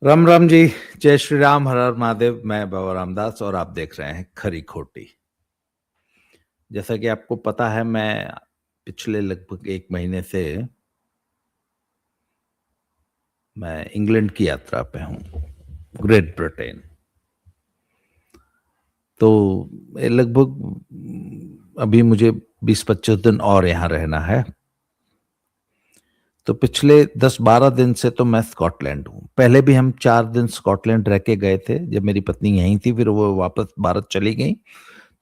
राम राम जी। जय श्री राम, हर हर महादेव। मैं बाबा रामदास और आप देख रहे हैं खरी खोटी। जैसा कि आपको पता है, मैं पिछले लगभग 1 महीने से मैं इंग्लैंड की यात्रा पे हूँ, ग्रेट ब्रिटेन। तो लगभग अभी मुझे 20-25 दिन और यहाँ रहना है। तो पिछले 10-12 दिन से तो मैं स्कॉटलैंड हूँ। पहले भी हम 4 दिन स्कॉटलैंड रह के गए थे, जब मेरी पत्नी यहीं थी, फिर वो वापस भारत चली गई।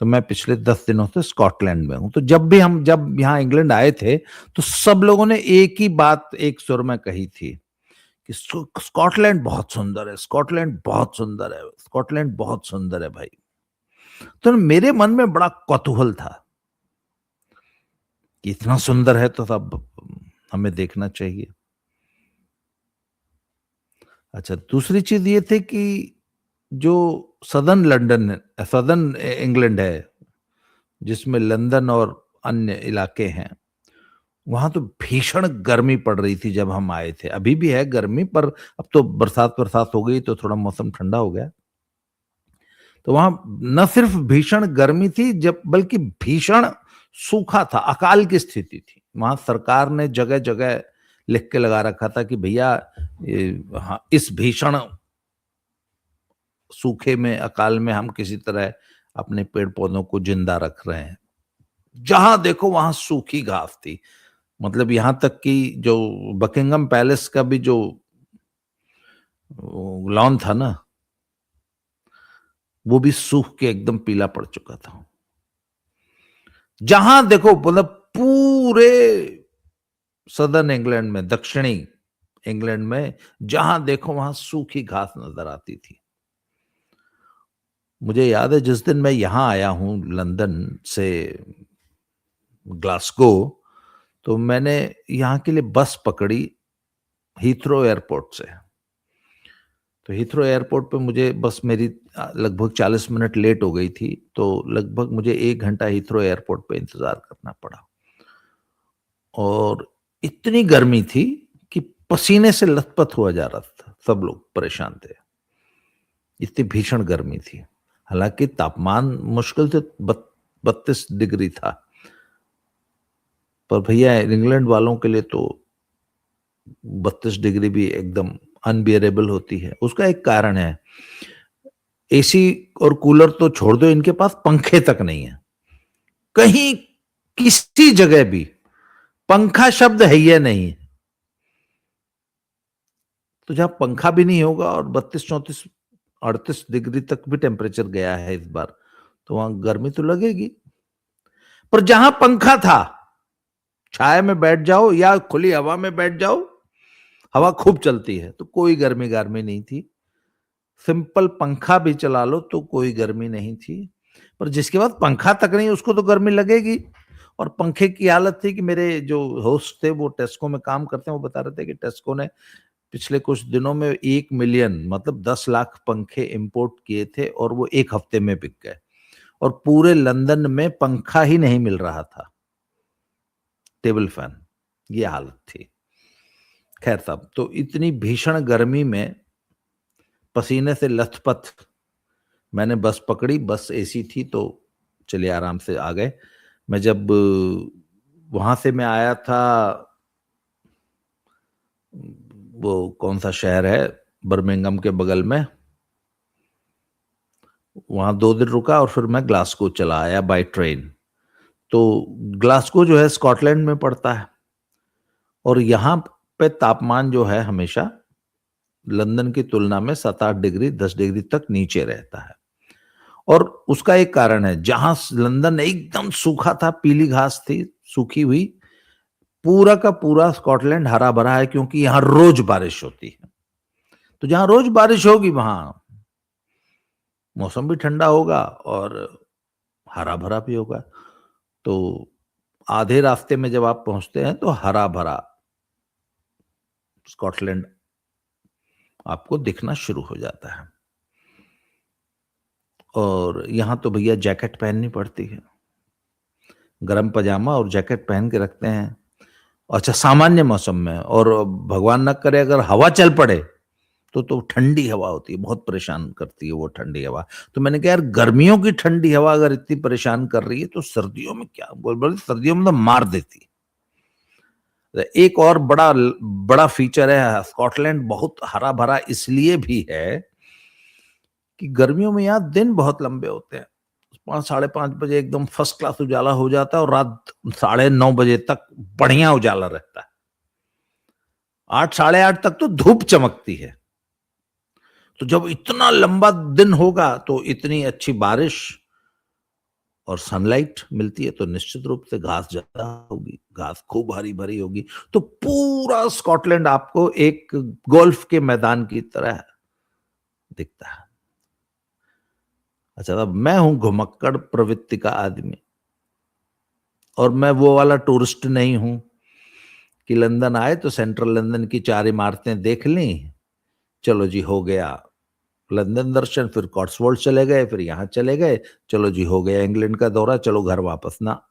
तो मैं पिछले 10 दिनों से स्कॉटलैंड में हूं। तो जब यहाँ इंग्लैंड आए थे, तो सब लोगों ने एक ही बात एक सुर में कही थी कि स्कॉटलैंड बहुत सुंदर है, स्कॉटलैंड बहुत सुंदर है, स्कॉटलैंड बहुत सुंदर है भाई। तो मेरे मन में बड़ा कौतूहल था कि इतना सुंदर है तो सब हमें देखना चाहिए। अच्छा, दूसरी चीज ये थी कि जो सदर्न इंग्लैंड है, जिसमें लंदन और अन्य इलाके हैं, वहां तो भीषण गर्मी पड़ रही थी जब हम आए थे। अभी भी है गर्मी, पर अब तो बरसात बरसात हो गई तो थोड़ा मौसम ठंडा हो गया। तो वहां न सिर्फ भीषण गर्मी थी, जब बल्कि भीषण सूखा था, अकाल की स्थिति थी। वहां सरकार ने जगह जगह लिख के लगा रखा था कि भैया, हाँ, इस भीषण सूखे में, अकाल में हम किसी तरह अपने पेड़ पौधों को जिंदा रख रहे हैं। जहां देखो वहां सूखी घास थी। मतलब यहां तक कि जो बकिंगम पैलेस का भी जो लॉन था ना, वो भी सूख के एकदम पीला पड़ चुका था। जहां देखो, मतलब पूरे सदर्न इंग्लैंड में, दक्षिणी इंग्लैंड में जहां देखो वहां सूखी घास नजर आती थी। मुझे याद है जिस दिन मैं यहां आया हूं लंदन से ग्लासगो, तो मैंने यहां के लिए बस पकड़ी हीथ्रो एयरपोर्ट से। तो हीथ्रो एयरपोर्ट पे मुझे बस मेरी लगभग 40 मिनट लेट हो गई थी। तो लगभग मुझे 1 घंटा हीथ्रो एयरपोर्ट पे इंतजार करना पड़ा। और इतनी गर्मी थी कि पसीने से लथपथ हुआ जा रहा था, सब लोग परेशान थे, इतनी भीषण गर्मी थी। हालांकि तापमान मुश्किल से 32 डिग्री था, पर भैया इंग्लैंड वालों के लिए तो 32 डिग्री भी एकदम अनबियरेबल होती है। उसका एक कारण है, एसी और कूलर तो छोड़ दो, इनके पास पंखे तक नहीं है। कहीं किसी जगह भी पंखा शब्द है ही नहीं। तो जहां पंखा भी नहीं होगा और 32, 34, 38 डिग्री तक भी टेम्परेचर गया है इस बार, तो वहां गर्मी तो लगेगी। पर जहां पंखा था, छाया में बैठ जाओ या खुली हवा में बैठ जाओ, हवा खूब चलती है, तो कोई गर्मी गर्मी नहीं थी। सिंपल पंखा भी चला लो तो कोई गर्मी नहीं थी। पर जिसके बाद पंखा तक नहीं, उसको तो गर्मी लगेगी। और पंखे की हालत थी कि मेरे जो होस्ट थे, वो टेस्को में काम करते हैं, वो बता रहे थे कि टेस्को ने पिछले कुछ दिनों में 1 मिलियन, मतलब 10 लाख पंखे इंपोर्ट किए थे और वो एक हफ्ते में बिक गए। और पूरे लंदन में पंखा ही नहीं मिल रहा था, टेबल फैन, ये हालत थी। खैर साहब, तो इतनी भीषण गर्मी में पसीने से लथपथ मैंने बस पकड़ी। बस एसी थी तो चलिए आराम से आ गए। मैं जब वहां से मैं आया था, वो कौन सा शहर है बर्मिंघम के बगल में, वहां 2 दिन रुका और फिर मैं ग्लासगो चला आया बाय ट्रेन। तो ग्लासगो जो है स्कॉटलैंड में पड़ता है, और यहाँ पे तापमान जो है हमेशा लंदन की तुलना में 7-8 डिग्री 10 डिग्री तक नीचे रहता है। और उसका एक कारण है, जहां लंदन एकदम सूखा था, पीली घास थी सूखी हुई, पूरा का पूरा स्कॉटलैंड हरा भरा है, क्योंकि यहां रोज बारिश होती है। तो जहां रोज बारिश होगी वहां मौसम भी ठंडा होगा और हरा भरा भी होगा। तो आधे रास्ते में जब आप पहुंचते हैं तो हरा भरा स्कॉटलैंड आपको दिखना शुरू हो जाता है। और यहां तो भैया जैकेट पहननी पड़ती है, गर्म पजामा और जैकेट पहन के रखते हैं। अच्छा, सामान्य मौसम में, और भगवान न करे अगर हवा चल पड़े तो ठंडी हवा होती है, बहुत परेशान करती है वो ठंडी हवा। तो मैंने कहा यार गर्मियों की ठंडी हवा अगर इतनी परेशान कर रही है तो सर्दियों में क्या, बोल सर्दियों में तो मार देती है। एक और बड़ा फीचर है, स्कॉटलैंड बहुत हरा भरा इसलिए भी है कि गर्मियों में यहाँ दिन बहुत लंबे होते हैं। 5 साढ़े 5 बजे एकदम फर्स्ट क्लास उजाला हो जाता है और रात 9:30 बजे तक बढ़िया उजाला रहता है। 8 साढ़े 8 तक तो धूप चमकती है। तो जब इतना लंबा दिन होगा तो इतनी अच्छी बारिश और सनलाइट मिलती है तो निश्चित रूप से घास ज्यादा होगी, घास खूब हरी भरी होगी। तो पूरा स्कॉटलैंड आपको एक गोल्फ के मैदान की तरह दिखता है। अच्छा, अब मैं हूं घुमक्कड़ प्रवृत्ति का आदमी और मैं वो वाला टूरिस्ट नहीं हूं कि लंदन आए तो सेंट्रल लंदन की 4 इमारतें देख ली, चलो जी हो गया लंदन दर्शन, फिर कॉट्सवोल्ड चले गए, फिर यहाँ चले गए, चलो जी हो गया इंग्लैंड का दौरा, चलो घर वापस ना।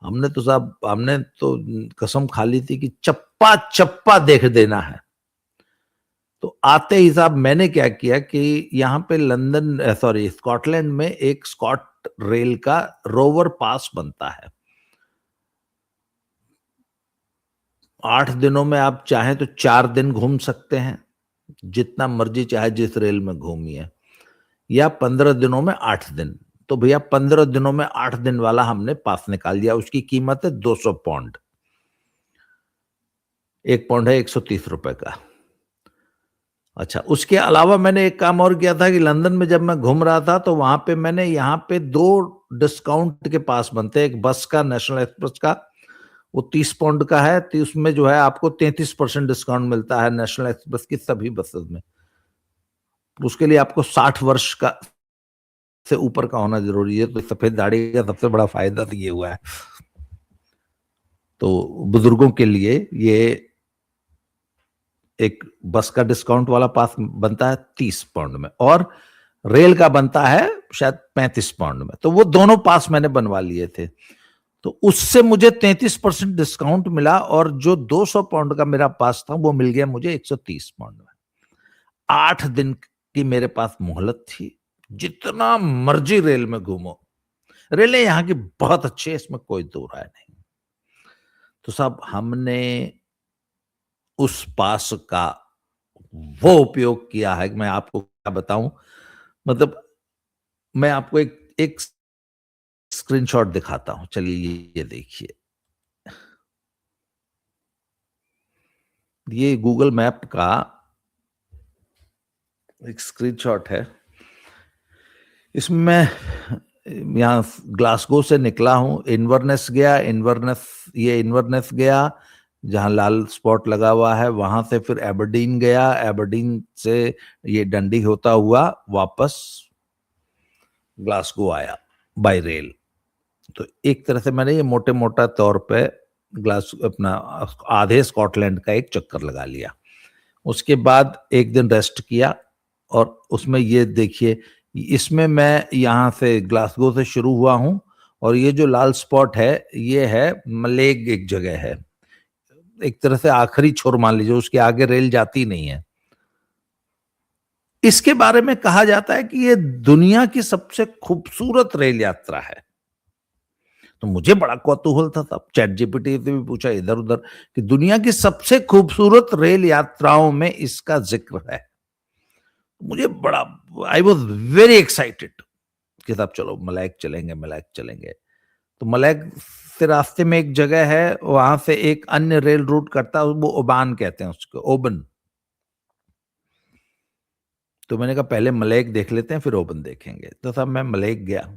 हमने तो कसम खा ली थी कि चप्पा चप्पा देख देना है। तो आते ही साहब मैंने क्या किया कि यहाँ पे स्कॉटलैंड में एक स्कॉट रेल का रोवर पास बनता है। 8 दिनों में आप चाहें तो 4 दिन घूम सकते हैं, जितना मर्जी चाहे जिस रेल में घूमिए, या 15 दिनों में 8 दिन। तो भैया 15 दिनों में 8 दिन वाला हमने पास निकाल दिया। उसकी कीमत है 200 पौंड। 1 पौंड है 130 रुपए का। अच्छा, उसके अलावा मैंने एक काम और किया था कि लंदन में जब मैं घूम रहा था तो वहां पे मैंने यहाँ पे 2 डिस्काउंट के पास बनते हैं। एक बस का, नेशनल एक्सप्रेस का, वो 30 पौंड का है, तो उसमें जो है आपको 33% डिस्काउंट मिलता है नेशनल एक्सप्रेस की सभी बसेस में। उसके लिए आपको 60 वर्ष का से ऊपर का होना जरूरी है। तो सफेद दाढ़ी का सबसे बड़ा फायदा तो ये हुआ है। तो बुजुर्गों के लिए ये एक बस का डिस्काउंट वाला पास बनता है 30 पाउंड में और रेल का बनता है शायद 35 पाउंड में। तो वो दोनों पास मैंने बनवा लिए थे, तो उससे मुझे 33% डिस्काउंट मिला और जो 200 पाउंड का मेरा पास था वो मिल गया मुझे 130 पाउंड में। 8 दिन की मेरे पास मोहलत थी, जितना मर्जी रेल में घूमो। रेलें यहाँ की बहुत अच्छी है, इसमें कोई दो राय नहीं। तो साहब हमने उस पास का वो उपयोग किया है कि मैं आपको क्या बताऊं। मतलब मैं आपको एक स्क्रीनशॉट दिखाता हूं, चलिए ये देखिए। ये गूगल मैप का एक स्क्रीनशॉट है। इसमें मैं यहाँ ग्लासगो से निकला हूं, इन्वर्नेस गया, इन्वर्नेस गया जहां लाल स्पॉट लगा हुआ है, वहां से फिर एबरडीन गया, एबरडीन से ये डंडी होता हुआ वापस ग्लासगो आया बाय रेल। तो एक तरह से मैंने ये मोटे मोटा तौर पे अपना आधे स्कॉटलैंड का एक चक्कर लगा लिया। उसके बाद एक दिन रेस्ट किया और उसमें ये देखिए, इसमें मैं यहाँ से ग्लासगो से शुरू हुआ हूँ और ये जो लाल स्पॉट है ये है मलेग, एक जगह है, एक तरह से आखिरी छोर मान लीजिए, उसके आगे रेल जाती नहीं है। इसके बारे में कहा जाता है कि ये दुनिया की सबसे खूबसूरत रेल यात्रा है। तो मुझे बड़ा कौतूहल था, तब चैट जीपीटी से भी पूछा इधर उधर कि दुनिया की सबसे खूबसूरत रेल यात्राओं में इसका जिक्र है। मुझे बड़ा, आई वॉज वेरी एक्साइटेड कि साहब चलो मलैक चलेंगे, मलैक चलेंगे। तो मलैक से रास्ते में एक जगह है, वहां से एक अन्य रेल रूट करता है, वो ओबान कहते हैं उसको, ओबन। तो मैंने कहा पहले मलैक देख लेते हैं फिर ओबन देखेंगे। तो साहब मैं मलैक गया,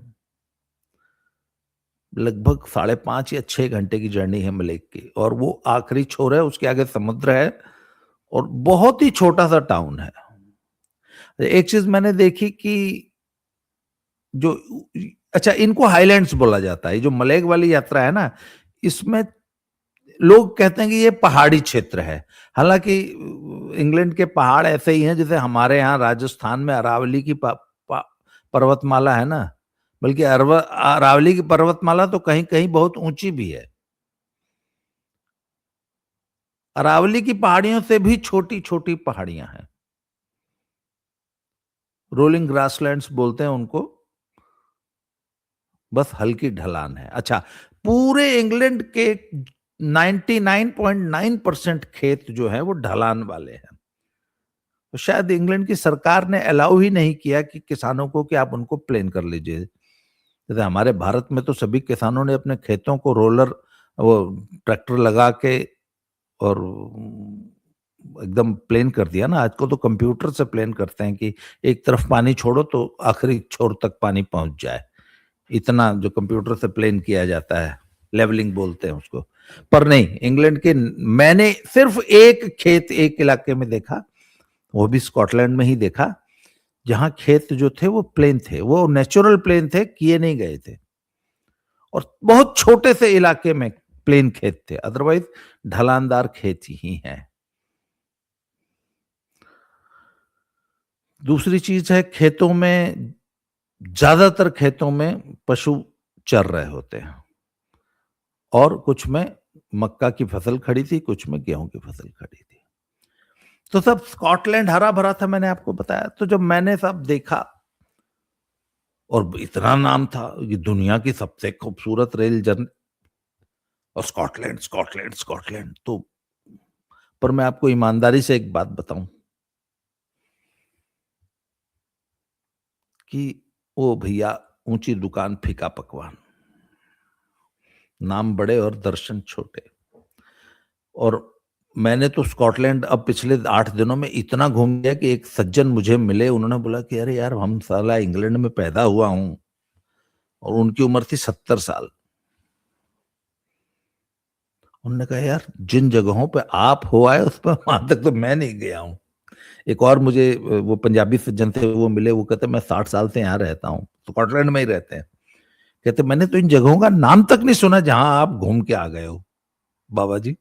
लगभग 5.5 या 6 घंटे की जर्नी है मलेक की, और वो आखिरी छोर है, उसके आगे समुद्र है और बहुत ही छोटा सा टाउन है। एक चीज मैंने देखी कि जो, अच्छा इनको हाईलैंड्स बोला जाता है, जो मलेक वाली यात्रा है ना, इसमें लोग कहते हैं कि ये पहाड़ी क्षेत्र है। हालांकि इंग्लैंड के पहाड़ ऐसे ही हैं जैसे हमारे यहाँ राजस्थान में अरावली की पर्वतमाला है ना, बल्कि अरावली की पर्वतमाला तो कहीं कहीं बहुत ऊंची भी है। अरावली की पहाड़ियों से भी छोटी छोटी पहाड़ियां हैं। रोलिंग ग्रासलैंड्स बोलते हैं उनको, बस हल्की ढलान है। अच्छा, पूरे इंग्लैंड के 99.9% खेत जो है वो ढलान वाले हैं। तो शायद इंग्लैंड की सरकार ने अलाउ ही नहीं किया कि किसानों को कि आप उनको प्लेन कर लीजिए। जैसे हमारे भारत में तो सभी किसानों ने अपने खेतों को रोलर, वो ट्रैक्टर लगा के और एकदम प्लेन कर दिया ना। आजकल तो कंप्यूटर से प्लेन करते हैं कि एक तरफ पानी छोड़ो तो आखिरी छोर तक पानी पहुंच जाए। इतना जो कंप्यूटर से प्लेन किया जाता है, लेवलिंग बोलते हैं उसको। पर नहीं, इंग्लैंड के मैंने सिर्फ एक खेत एक इलाके में देखा, वो भी स्कॉटलैंड में ही देखा, जहां खेत जो थे वो प्लेन थे, वो नेचुरल प्लेन थे, किए नहीं गए थे। और बहुत छोटे से इलाके में प्लेन खेत थे, अदरवाइज ढलानदार खेत ही हैं। दूसरी चीज है, खेतों में, ज्यादातर खेतों में पशु चर रहे होते हैं, और कुछ में मक्का की फसल खड़ी थी, कुछ में गेहूं की फसल खड़ी थी। तो सब स्कॉटलैंड हरा भरा था, मैंने आपको बताया। तो जब मैंने सब देखा, और इतना नाम था कि दुनिया की सबसे खूबसूरत रेल जर्नी, और स्कॉटलैंड स्कॉटलैंड स्कॉटलैंड, तो पर मैं आपको ईमानदारी से एक बात बताऊं कि ओ भैया, ऊंची दुकान फीका पकवान, नाम बड़े और दर्शन छोटे। और मैंने तो स्कॉटलैंड अब पिछले 8 दिनों में इतना घूम गया कि एक सज्जन मुझे मिले, उन्होंने बोला कि अरे यार, हम साला इंग्लैंड में पैदा हुआ हूं, और उनकी उम्र थी 70 साल। उन्होंने कहा यार, जिन जगहों पे आप हो आए उस पर वहां तक तो मैं नहीं गया हूं। एक और मुझे वो पंजाबी सज्जन थे, वो मिले, वो कहते मैं 60 साल से यहाँ रहता हूँ, स्कॉटलैंड में ही रहते हैं। कहते मैंने तो इन जगहों का नाम तक नहीं सुना जहां आप घूम के आ गए हो बाबा जी।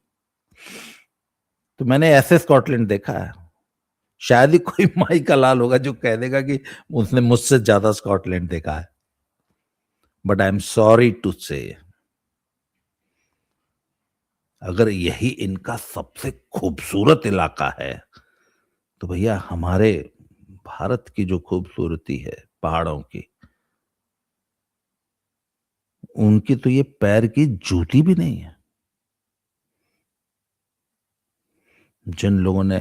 तो मैंने ऐसे स्कॉटलैंड देखा है। शायद ही कोई माई का लाल होगा जो कह देगा कि उसने मुझसे ज्यादा स्कॉटलैंड देखा है। But I am sorry to say, अगर यही इनका सबसे खूबसूरत इलाका है, तो भैया हमारे भारत की जो खूबसूरती है पहाड़ों की, उनकी तो ये पैर की जूती भी नहीं है। जिन लोगों ने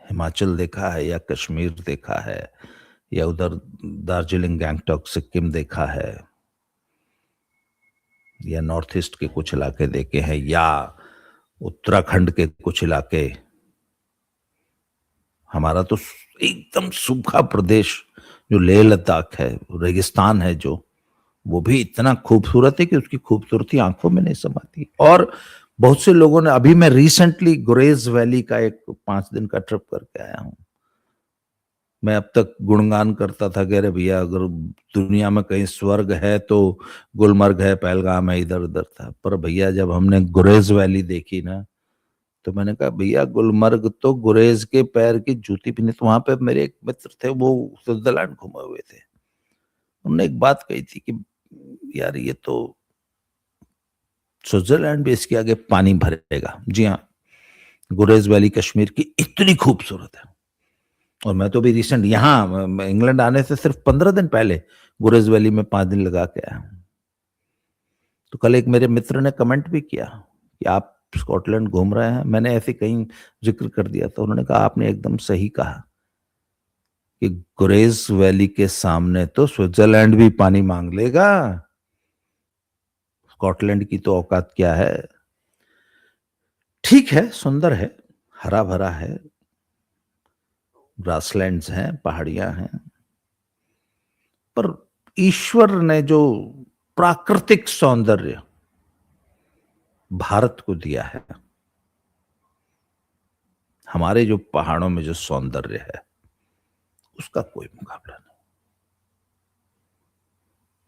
हिमाचल देखा है, या कश्मीर देखा है, या उधर दार्जिलिंग, गैंगटॉक, सिक्किम देखा है, या नॉर्थ ईस्ट के कुछ इलाके देखे हैं, या उत्तराखंड के कुछ इलाके, हमारा तो एकदम सूखा प्रदेश जो लेह लद्दाख है, रेगिस्तान है जो, वो भी इतना खूबसूरत है कि उसकी खूबसूरती आंखों में नहीं समाती। और बहुत से लोगों ने, अभी मैं रिसेंटली गुरेज वैली का एक 5 दिन का ट्रिप करके आया हूं। मैं अब तक गुणगान करता था कि अरे भैया, अगर दुनिया में कहीं स्वर्ग है तो गुलमर्ग है, पहलगाम है, इधर उधर था। पर भैया जब हमने गुरेज वैली देखी ना, तो मैंने कहा भैया, गुलमर्ग तो गुरेज के पैर की जूती भी नहीं। तो वहां पे मेरे एक मित्र थे, वो स्विट्जरलैंड घूमे हुए थे। उन्होंने एक बात कही थी कि यार, ये तो स्विट्जरलैंड भी इसके आगे पानी भरेगा। जी हाँ, गुरेज वैली कश्मीर की इतनी खूबसूरत है। और मैं तो अभी रिसेंट यहाँ इंग्लैंड आने से सिर्फ 15 दिन पहले गुरेज वैली में 5 दिन लगा के आया हूं। तो कल एक मेरे मित्र ने कमेंट भी किया कि आप स्कॉटलैंड घूम रहे हैं। मैंने ऐसे कहीं जिक्र कर दिया, तो उन्होंने कहा आपने एकदम सही कहा कि गुरेज वैली के सामने तो स्विट्जरलैंड भी पानी मांग लेगा, स्कॉटलैंड की तो औकात क्या है। ठीक है, सुंदर है, हरा भरा है, ग्रासलैंड्स हैं, पहाड़ियां हैं, पर ईश्वर ने जो प्राकृतिक सौंदर्य भारत को दिया है, हमारे जो पहाड़ों में जो सौंदर्य है, उसका कोई मुकाबला नहीं।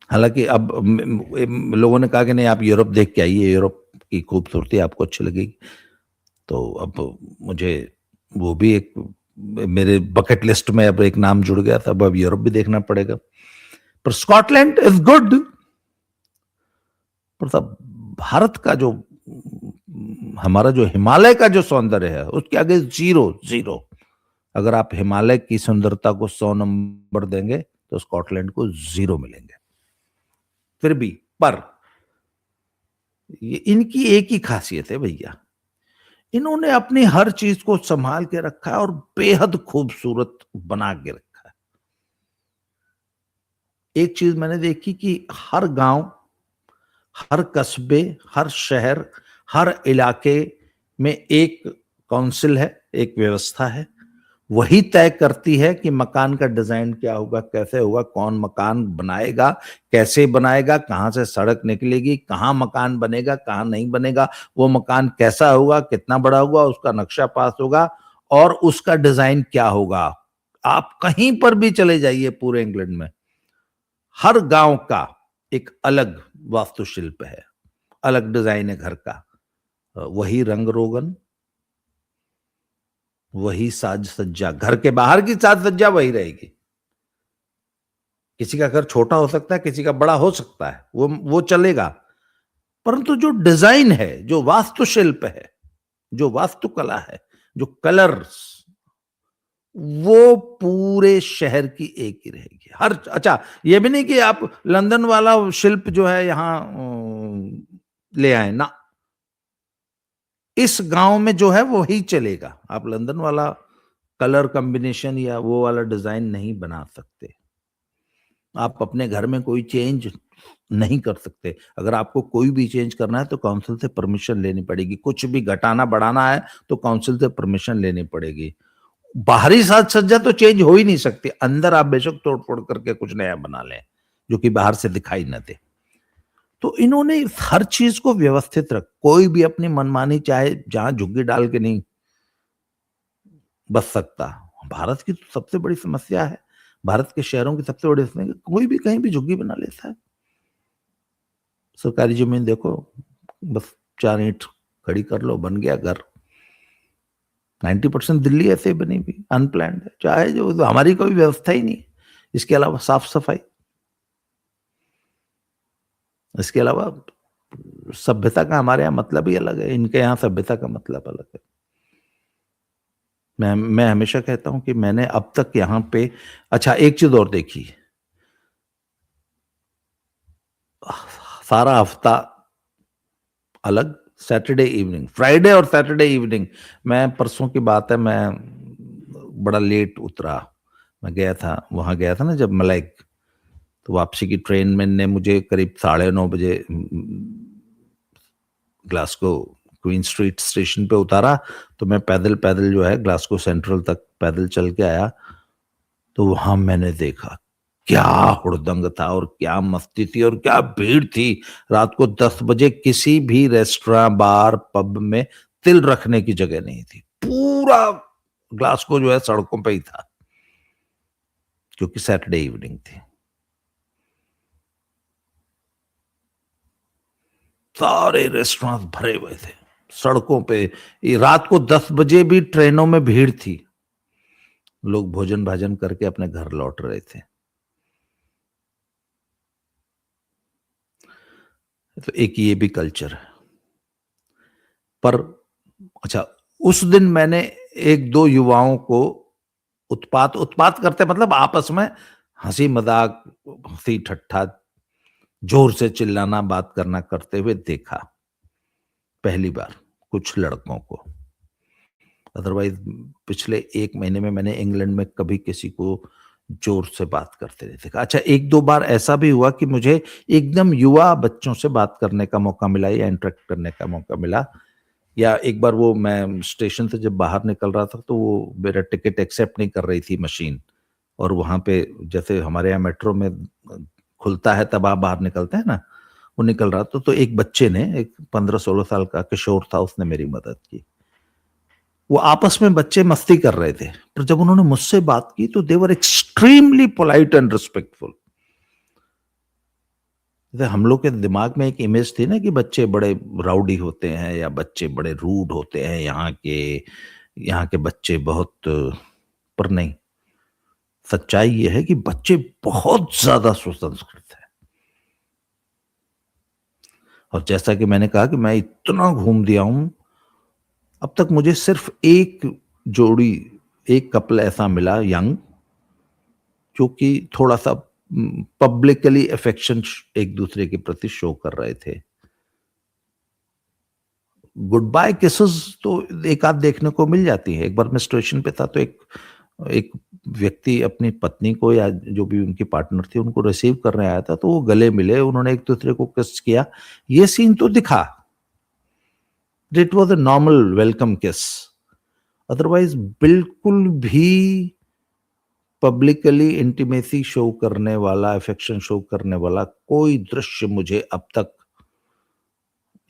हालांकि अब लोगों ने कहा कि नहीं, आप यूरोप देख के आइए, यूरोप की खूबसूरती आपको अच्छी लगेगी। तो अब मुझे वो भी एक मेरे बकेट लिस्ट में अब एक नाम जुड़ गया था, अब यूरोप भी देखना पड़ेगा। पर स्कॉटलैंड इज गुड, पर तब भारत का जो, हमारा जो हिमालय का जो सौंदर्य है, उसके आगे जीरो जीरो। अगर आप हिमालय की सुंदरता को 100 नंबर देंगे तो स्कॉटलैंड को 0 मिलेंगे। फिर भी पर ये इनकी एक ही खासियत है भैया, इन्होंने अपनी हर चीज को संभाल के रखा है और बेहद खूबसूरत बना के रखा है। एक चीज मैंने देखी कि हर गांव, हर कस्बे, हर शहर, हर इलाके में एक काउंसिल है, एक व्यवस्था है। वही तय करती है कि मकान का डिजाइन क्या होगा, कैसे होगा, कौन मकान बनाएगा, कैसे बनाएगा, कहां से सड़क निकलेगी, कहां मकान बनेगा, कहां नहीं बनेगा, वो मकान कैसा होगा, कितना बड़ा होगा, उसका नक्शा पास होगा और उसका डिजाइन क्या होगा। आप कहीं पर भी चले जाइए पूरे इंग्लैंड में, हर गांव का एक अलग वास्तुशिल्प है, अलग डिजाइन है घर का। वही रंग रोगन, वही साज सज्जा, घर के बाहर की साज सज्जा वही रहेगी। किसी का घर छोटा हो सकता है, किसी का बड़ा हो सकता है, वो चलेगा, परंतु जो डिजाइन है, जो वास्तुशिल्प है, जो वास्तुकला है, जो कलर्स, वो पूरे शहर की एक ही रहेगी। हर अच्छा, ये भी नहीं कि आप लंदन वाला शिल्प जो है यहां ले आए ना, इस गांव में जो है वो ही चलेगा। आप लंदन वाला कलर कॉम्बिनेशन या वो वाला डिजाइन नहीं बना सकते। आप अपने घर में कोई चेंज नहीं कर सकते। अगर आपको कोई भी चेंज करना है तो काउंसिल से परमिशन लेनी पड़ेगी। कुछ भी घटाना बढ़ाना है तो काउंसिल से परमिशन लेनी पड़ेगी। बाहरी साज सज्जा तो चेंज हो ही नहीं सकती, अंदर आप बेशक तोड़ फोड़ करके कुछ नया बना लें जो कि बाहर से दिखाई न दे। तो इन्होंने हर चीज को व्यवस्थित रख, कोई भी अपनी मनमानी चाहे जहां झुग्गी डाल के नहीं बच सकता। भारत की तो सबसे बड़ी समस्या है, भारत के शहरों की सबसे बड़ी समस्या, कोई भी कहीं भी झुग्गी बना लेता है। सरकारी जमीन देखो, बस 4 ईंट खड़ी कर लो, बन गया घर। 90% दिल्ली ऐसे ही बनी हुई अनप्लैंड है, चाहे जो तो हमारी कोई व्यवस्था ही नहीं। इसके अलावा साफ सफाई, इसके अलावा सभ्यता का हमारे यहाँ मतलब ही अलग है, इनके यहाँ सभ्यता का मतलब अलग है। मैं हमेशा कहता हूं कि मैंने अब तक यहाँ पे, अच्छा एक चीज और देखी, सारा हफ्ता अलग, सैटरडे इवनिंग, फ्राइडे और सैटरडे इवनिंग। मैं परसों की बात है, मैं बड़ा लेट उतरा, मैं गया था वहां, गया था ना जब मलाइक, तो वापसी की ट्रेन में ने मुझे करीब 9:30 बजे ग्लासगो क्वीन स्ट्रीट स्टेशन पे उतारा। तो मैं पैदल पैदल जो है ग्लासगो सेंट्रल तक पैदल चल के आया। तो वहां मैंने देखा क्या हुड़दंग था और क्या मस्ती थी और क्या भीड़ थी। रात को 10 बजे किसी भी रेस्टोरेंट, बार, पब में तिल रखने की जगह नहीं थी। पूरा ग्लासगो जो है सड़कों पे ही था, क्योंकि सैटरडे इवनिंग थी। सारे रेस्टोरेंट भरे हुए थे सड़कों पे। ये रात को 10 बजे भी ट्रेनों में भीड़ थी, लोग भोजन भाजन करके अपने घर लौट रहे थे। तो एक ये भी कल्चर है। पर अच्छा, उस दिन मैंने एक दो युवाओं को उत्पात उत्पात करते, मतलब आपस में हंसी मजाक, हंसी ठट्ठा, जोर से चिल्लाना, बात करना करते हुए देखा पहली बार कुछ लड़कों को। अदरवाइज पिछले 1 महीने में मैंने इंग्लैंड में कभी किसी को जोर से बात करते नहीं देखा। अच्छा, एक दो बार ऐसा भी हुआ कि मुझे एकदम युवा बच्चों से बात करने का मौका मिला या इंटरेक्ट करने का मौका मिला। या एक बार वो मैं स्टेशन से जब बाहर निकल रहा था तो वो मेरा टिकट एक्सेप्ट नहीं कर रही थी मशीन, और वहां पे जैसे हमारे यहाँ मेट्रो में खुलता है तब आप बाहर निकलते हैं ना, वो निकल रहा था। तो एक बच्चे ने, एक 15-16 साल का किशोर था, उसने मेरी मदद की। वो आपस में बच्चे मस्ती कर रहे थे, पर जब उन्होंने मुझसे बात की तो they were extremely polite and respectful. जैसे हम लोग के दिमाग में एक इमेज थी ना कि बच्चे बड़े राउडी होते हैं या बच्चे बड़े रूड होते हैं, यहाँ के बच्चे बहुत, पर नहीं, सच्चाई ये है कि बच्चे बहुत ज्यादा सुसंस्कृत हैं। और जैसा कि मैंने कहा कि मैं इतना घूम दिया हूं, अब तक मुझे सिर्फ एक जोड़ी एक कपल ऐसा मिला यंग, जो कि थोड़ा सा पब्लिकली अफेक्शन एक दूसरे के प्रति शो कर रहे थे। गुड बाय किसेस तो एक आध देखने को मिल जाती है। एक बार मैं स्टेशन पे था तो एक एक व्यक्ति अपनी पत्नी को या जो भी उनकी पार्टनर थी उनको रिसीव करने आया था, तो वो गले मिले, उन्होंने एक दूसरे को किस किया, ये सीन तो दिखा। It was a normal welcome किस। अदरवाइज बिल्कुल भी पब्लिकली इंटीमेसी शो करने वाला, अफेक्शन शो करने वाला कोई दृश्य मुझे अब तक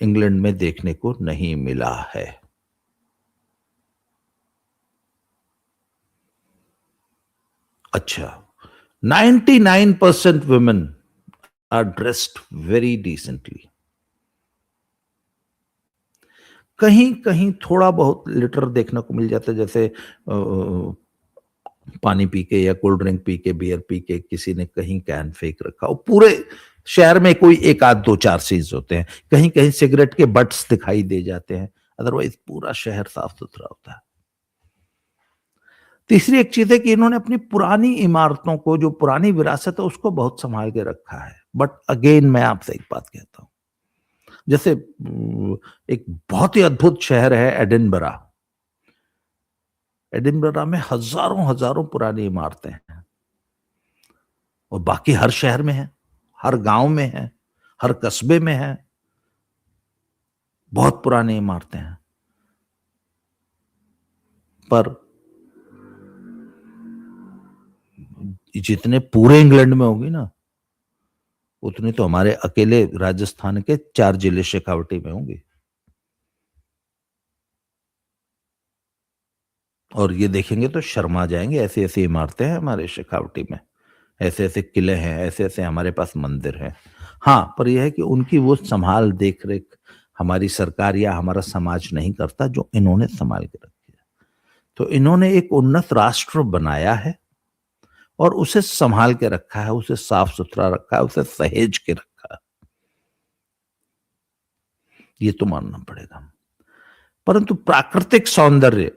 इंग्लैंड में देखने को नहीं मिला है। अच्छा, 99% women are dressed very decently. कहीं कहीं थोड़ा बहुत लिटर देखने को मिल जाता है, जैसे पानी पी के या कोल्ड ड्रिंक पी के, बियर पी के किसी ने कहीं कैन फेंक रखा हो। पूरे शहर में कोई एक आध दो चार चीज होते हैं, कहीं कहीं सिगरेट के बट्स दिखाई दे जाते हैं, अदरवाइज पूरा शहर साफ सुथरा होता है। तीसरी एक चीज है कि इन्होंने अपनी पुरानी इमारतों को, जो पुरानी विरासत है, उसको बहुत संभाल के रखा है। बट अगेन मैं आपसे एक बात कहता हूं, जैसे एक बहुत ही अद्भुत शहर है एडिनबरा। एडिनबरा में हजारों हजारों पुरानी इमारतें हैं, और बाकी हर शहर में है, हर गांव में है, हर कस्बे में है, बहुत पुरानी इमारतें हैं। पर जितने पूरे इंग्लैंड में होगी ना, उतनी तो हमारे अकेले राजस्थान के 4 जिले शेखावटी में होंगे। और ये देखेंगे तो शर्मा जाएंगे, ऐसी ऐसी इमारतें हैं हमारे शेखावटी में, ऐसे ऐसे किले हैं, ऐसे ऐसे हमारे पास मंदिर हैं। हाँ, पर यह है कि उनकी वो संभाल देख रेख हमारी सरकार या हमारा समाज नहीं करता, जो इन्होंने संभाल के रखी है। तो इन्होंने एक उन्नत राष्ट्र बनाया है और उसे संभाल के रखा है, उसे साफ सुथरा रखा है, उसे सहेज के रखा है, ये तो मानना पड़ेगा। परंतु प्राकृतिक सौंदर्य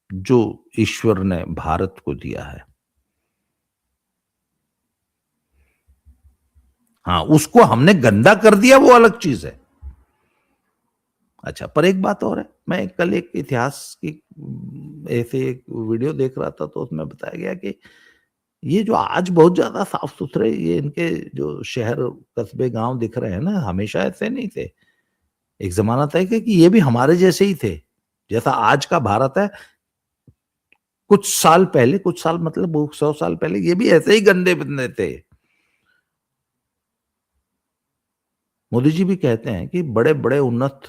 जो ईश्वर ने भारत को दिया है, हाँ, उसको हमने गंदा कर दिया, वो अलग चीज है। अच्छा, पर एक बात और है, मैं कल एक इतिहास की ऐसे एक वीडियो देख रहा था, तो उसमें बताया गया कि ये जो आज बहुत ज्यादा साफ सुथरे ये इनके जो शहर कस्बे गांव दिख रहे हैं ना, हमेशा ऐसे नहीं थे। एक जमाना था कि ये भी हमारे जैसे ही थे, जैसा आज का भारत है। कुछ साल पहले, कुछ साल मतलब 100 साल पहले, ये भी ऐसे ही गंदे बंदे थे। मोदी जी भी कहते हैं कि बड़े बड़े उन्नत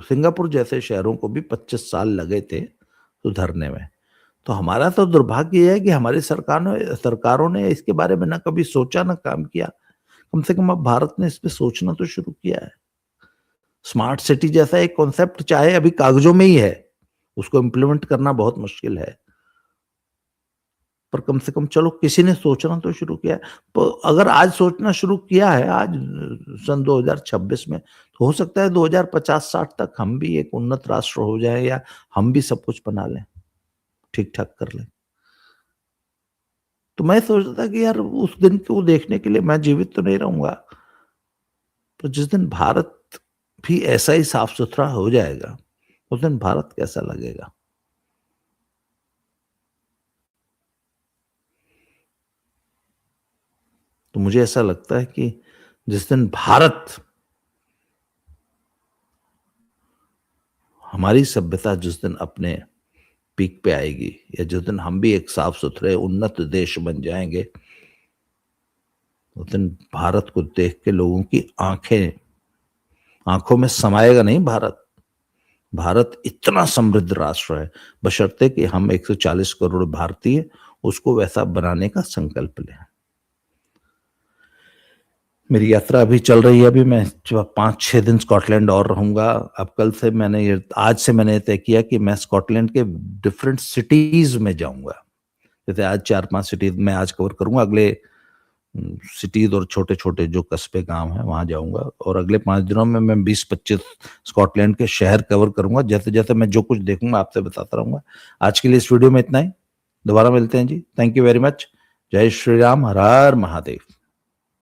सिंगापुर जैसे शहरों को भी 25 साल लगे थे सुधरने में। तो हमारा तो दुर्भाग्य है कि हमारी सरकारों ने इसके बारे में ना कभी सोचा ना काम किया। कम से कम अब भारत ने इस पे सोचना तो शुरू किया है। स्मार्ट सिटी जैसा एक कॉन्सेप्ट चाहे अभी कागजों में ही है, उसको इम्प्लीमेंट करना बहुत मुश्किल है, पर कम से कम चलो किसी ने सोचना तो शुरू किया है। तो अगर आज सोचना शुरू किया है, आज सन 2026 में, तो हो सकता है 2050-60 तक हम भी एक उन्नत राष्ट्र हो जाए, या हम भी सब कुछ बना लें, ठीक ठाक कर लें। तो मैं सोचता था कि यार उस दिन को देखने के लिए मैं जीवित तो नहीं रहूंगा, तो जिस दिन भारत भी ऐसा ही साफ सुथरा हो जाएगा, उस दिन भारत कैसा लगेगा। तो मुझे ऐसा लगता है कि जिस दिन भारत, हमारी सभ्यता जिस दिन अपने पीक पे आएगी, या जिस दिन हम भी एक साफ सुथरे उन्नत देश बन जाएंगे, उस दिन भारत को देख के लोगों की आंखों में समाएगा नहीं भारत। भारत इतना समृद्ध राष्ट्र है, बशर्ते कि हम 140 करोड़ भारतीय उसको वैसा बनाने का संकल्प लें। मेरी यात्रा अभी चल रही है, अभी मैं 5-6 दिन स्कॉटलैंड और रहूंगा। अब आज से मैंने तय किया कि मैं स्कॉटलैंड के डिफरेंट सिटीज में जाऊंगा। जैसे आज 4-5 सिटीज मैं आज कवर करूंगा, अगले सिटीज और छोटे छोटे जो कस्बे गांव हैं वहां जाऊंगा, और अगले 5 दिनों में मैं 20-25 स्कॉटलैंड के शहर कवर करूंगा। जैसे जैसे मैं जो कुछ देखूंगा आपसे बताता रहूंगा। आज के लिए इस वीडियो में इतना ही। दोबारा मिलते हैं जी। Thank you very much. जय श्री राम, हर हर महादेव।